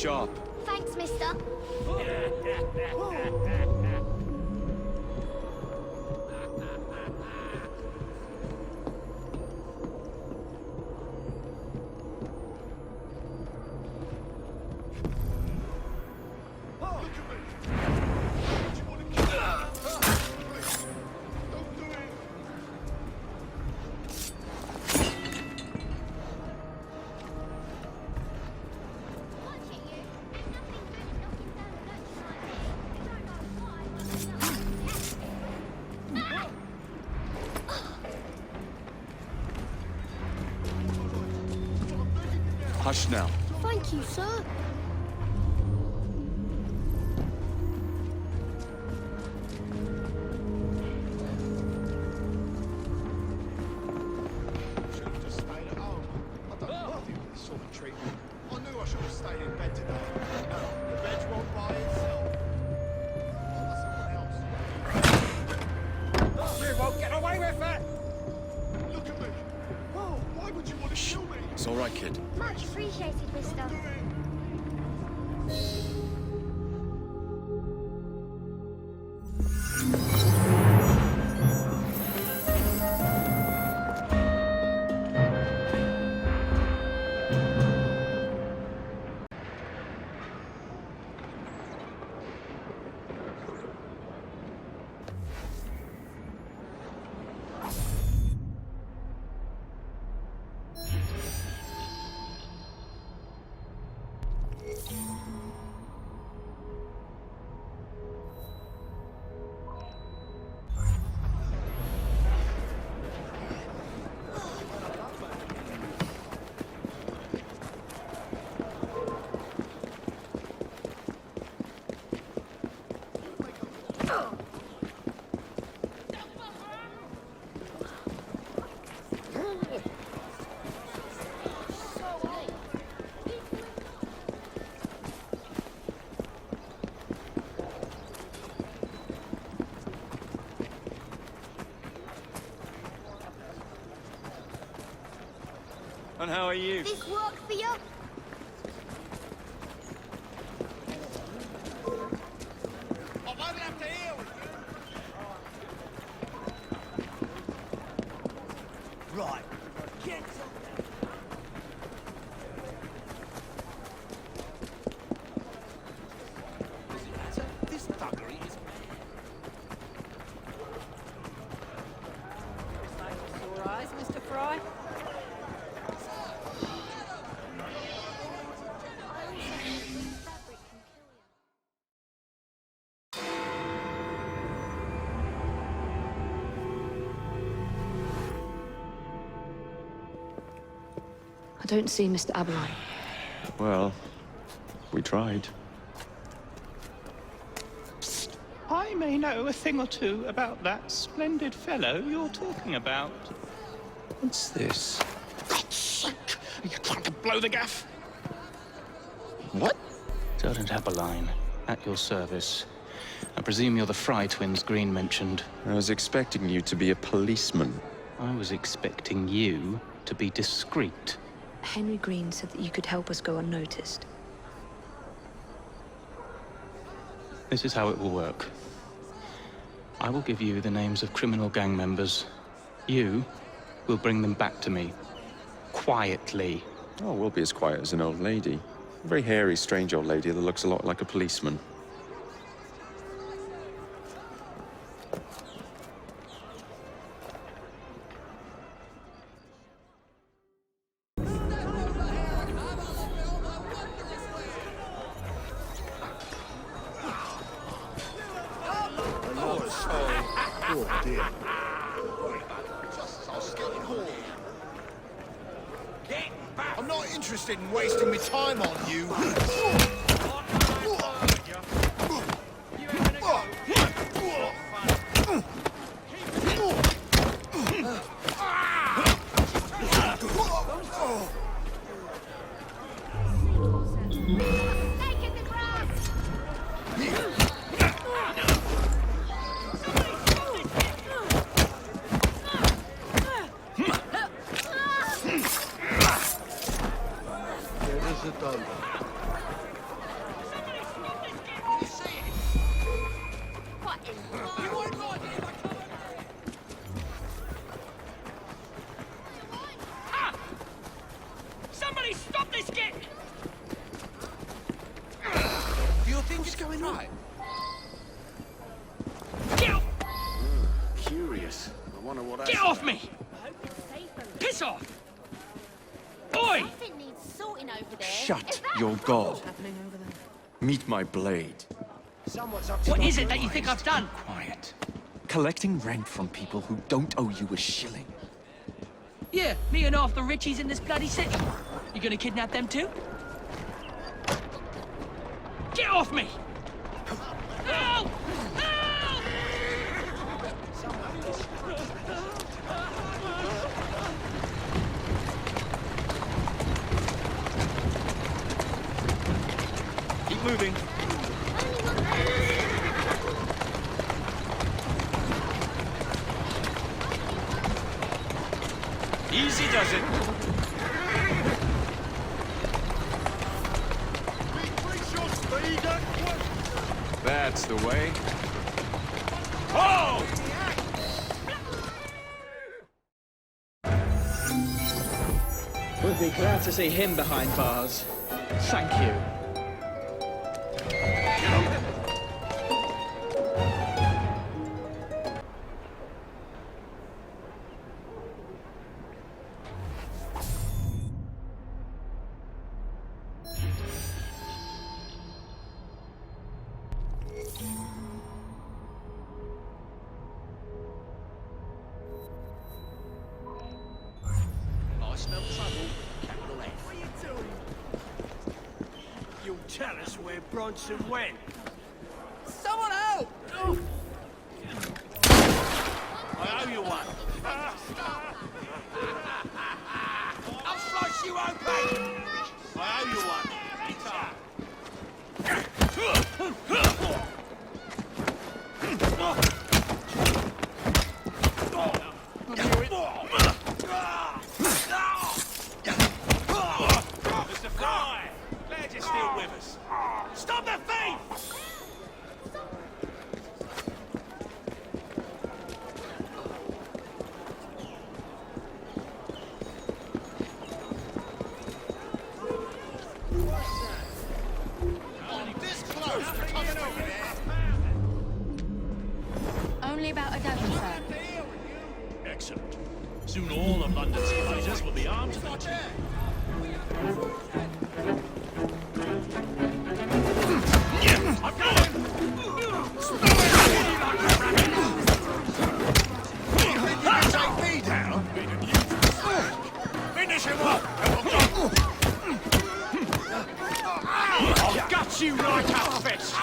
sharp. Thanks, mister. Hush now. Thank you, sir. Should have just stayed at home. I don't love you with this sort of treatment. I knew I should have stayed in bed today. No, the bed won't buy itself. You won't get away with it! Look at me. Oh, why would you want to kill me? It's all right, kid. Much appreciated, mister. And how are you? This work for you? I won't have to hear with you. Right. Get This thuggery is... Sore eyes, Mr. Fry. I don't see Mr. Abberline. Well, we tried. I may know a thing or two about that splendid fellow you're talking about. What's this? God's sake! Are you trying to blow the gaff? What? Sergeant Abberline, at your service. I presume you're the Fry twins Green mentioned. I was expecting you to be a policeman. I was expecting you to be discreet. Henry Green said that you could help us go unnoticed. This is how it will work. I will give you the names of criminal gang members. You will bring them back to me. Quietly. Oh, we'll be as quiet as an old lady. A very hairy, strange old lady that looks a lot like a policeman. Oh, dear. Just as I was getting home. I'm not interested in wasting my time on you. wonder what Get off me! Piss off! Oi! Something needs sorting over there. Shut your gob. Meet my blade. What is it that you think I've done? Quiet. Collecting rent from people who don't owe you a shilling. Yeah, me and half the richies in this bloody city. You gonna kidnap them too? Get off me! Help! Help! Keep moving. Easy does it. That's the way. Oh! We'll be glad to see him behind bars. Thank you. I smell trouble. Capital F. What are you doing? You'll tell us where Bronson went. Someone help! I owe you one. I'll slice you open! I owe you one. Mr. Fry, glad you're still with us. Stop the thief! This close to coming over there. Only about a dozen, sir. Excellent. Soon all of London's fighters will be armed to the teeth. I'm going! Take me down. Finish him up! I've got you like a fish!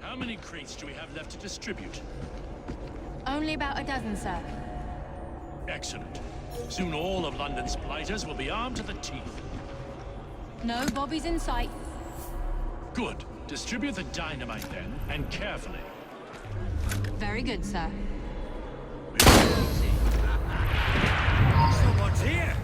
How many crates do we have left to distribute? Only about a dozen, sir. Excellent. Soon all of London's blighters will be armed to the teeth. No bobbies in sight. Good. Distribute the dynamite then, and carefully. Very good, sir. Someone's here!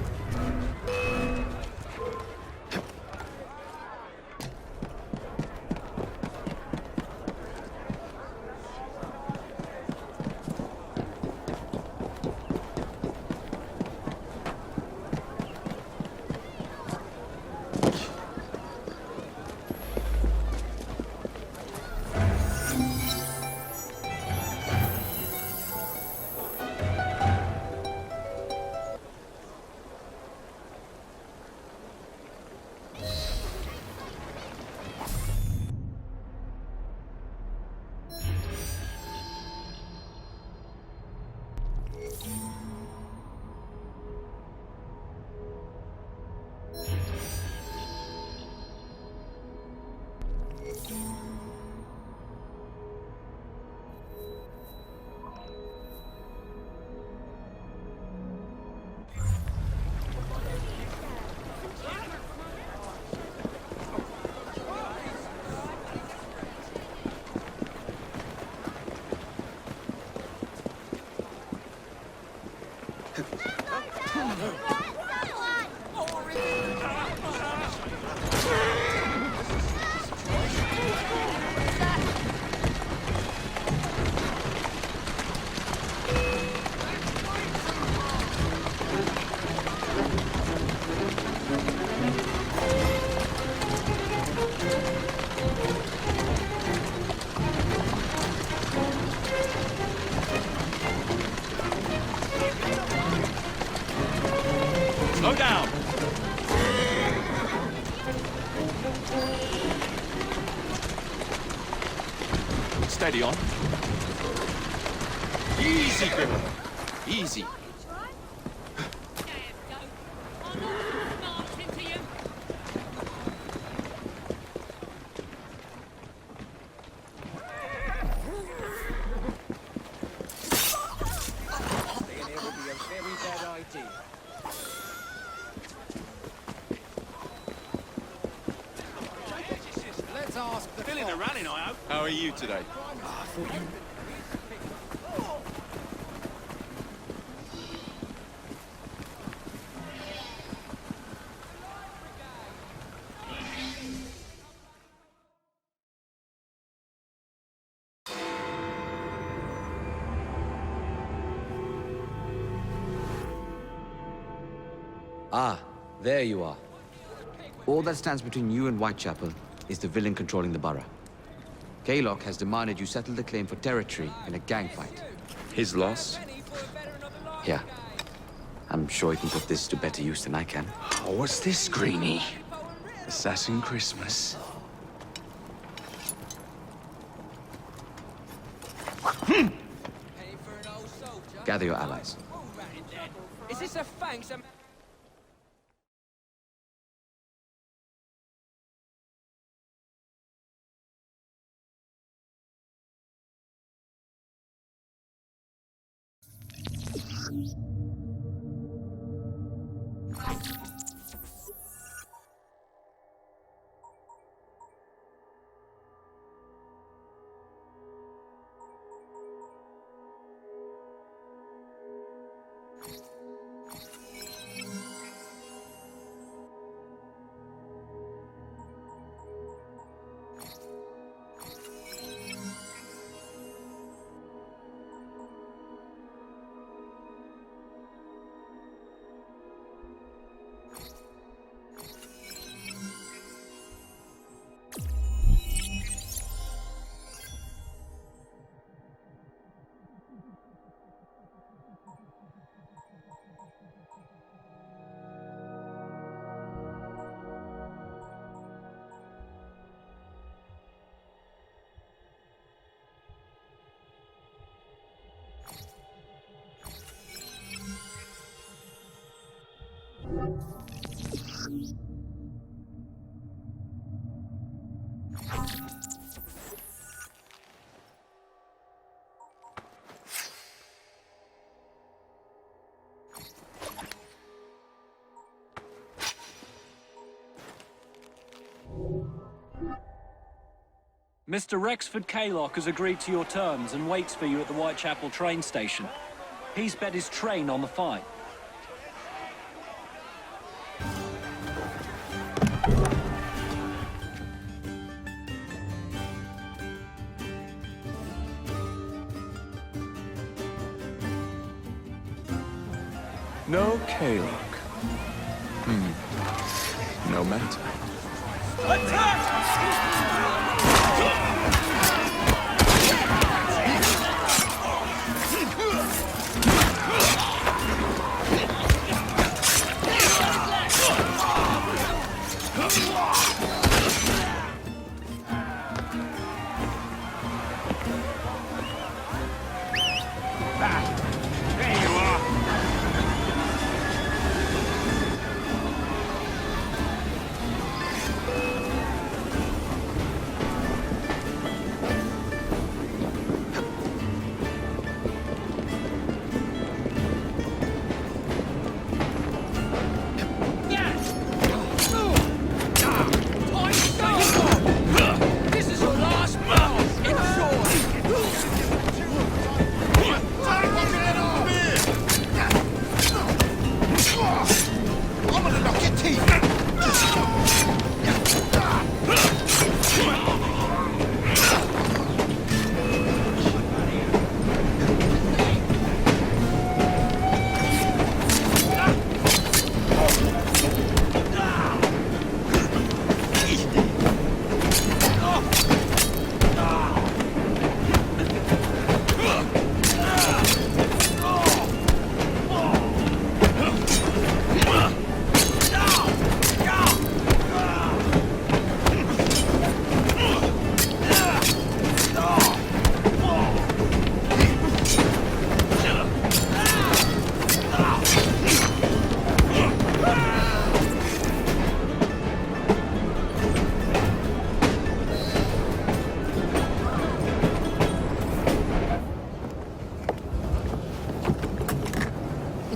Slow down! Steady on. Easy, girl. Easy. How are you today? Ah, there you are. All that stands between you and Whitechapel is the villain controlling the borough. Kaylock has demanded you settle the claim for territory in a gang fight. His loss? Yeah. I'm sure he can put this to better use than I can. Oh, what's this, Greenie? Assassin Christmas. Gather your allies. Is this a thanks? Mr. Rexford Kaylock has agreed to your terms and waits for you at the Whitechapel train station. He's bet his train on the fight. No Kaylock. No matter. There you are.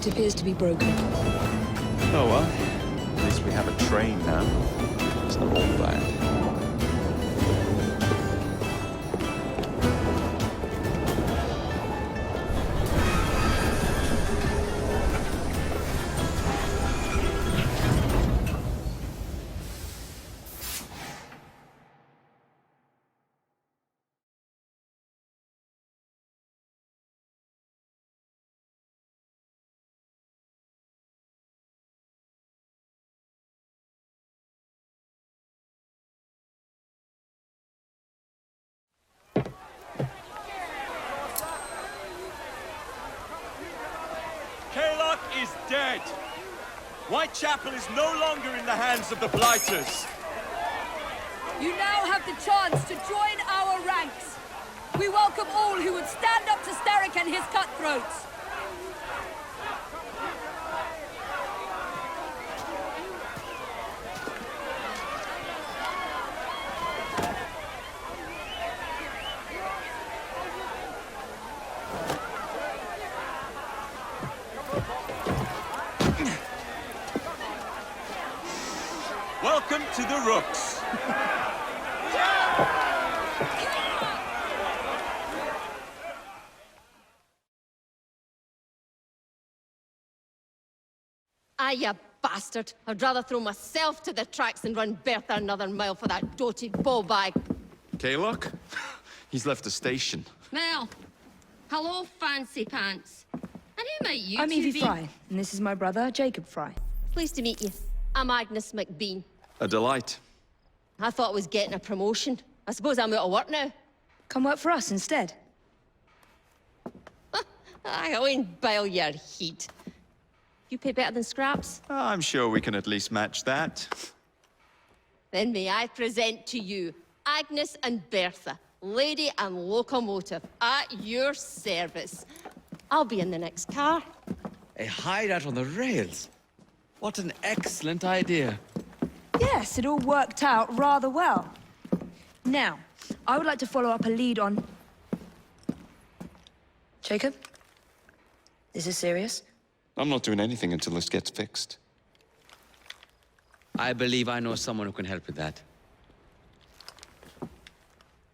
It appears to be broken. Oh well, at least we have a train now. It's not all bad. Kaylock is dead. Whitechapel is no longer in the hands of the Blighters. You now have the chance to join our ranks. We welcome all who would stand up to Starrick and his cutthroats. Welcome to the Rooks. Ah, you bastard. I'd rather throw myself to the tracks than run Bertha another mile for that doted ball bag. Kaylock? He's left the station. Well, hello, fancy pants. And who might you I'm two Evie be? Fry, and this is my brother, Jacob Fry. Pleased to meet you. I'm Agnes McBean. A delight. I thought I was getting a promotion. I suppose I'm out of work now. Come work for us instead. I won't bile your heat. You pay better than scraps? I'm sure we can at least match that. Then may I present to you Agnes and Bertha, lady and locomotive, at your service. I'll be in the next car. A hideout on the rails. What an excellent idea. Yes, it all worked out rather well. Now, I would like to follow up a lead on... Jacob? Is this serious? I'm not doing anything until this gets fixed. I believe I know someone who can help with that.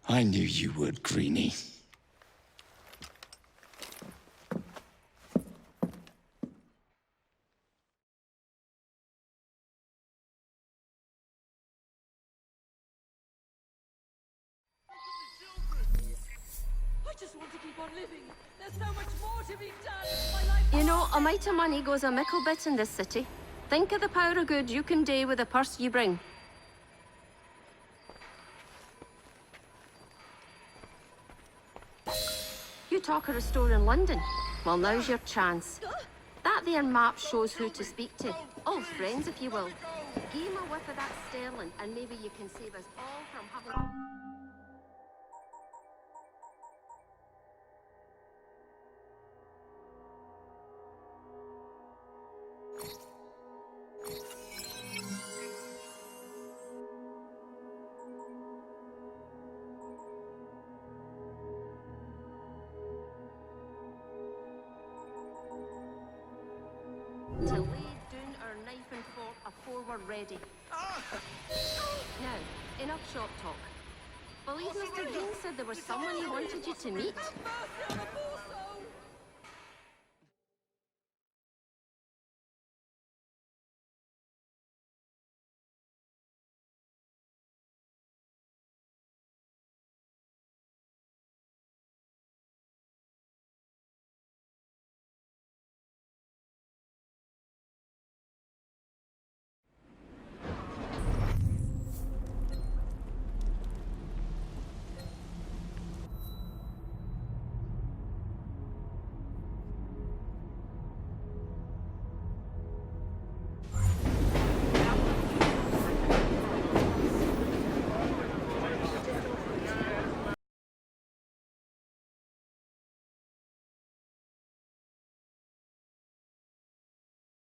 I knew you would, Greenie. I just want to keep on living. There's so much more to be done. My life... You know, a mite of money goes a mickle bit in this city. Think of the power of good you can do with the purse you bring. You talk of a store in London. Well, now's your chance. That there map shows who to speak to. Old friends, if you will. Give him a whiff of that sterling, and maybe you can save us all from having... to lay down our knife and fork afore we're ready. Now, enough shop talk. Believe Mr. Green said there was someone he wanted you to meet.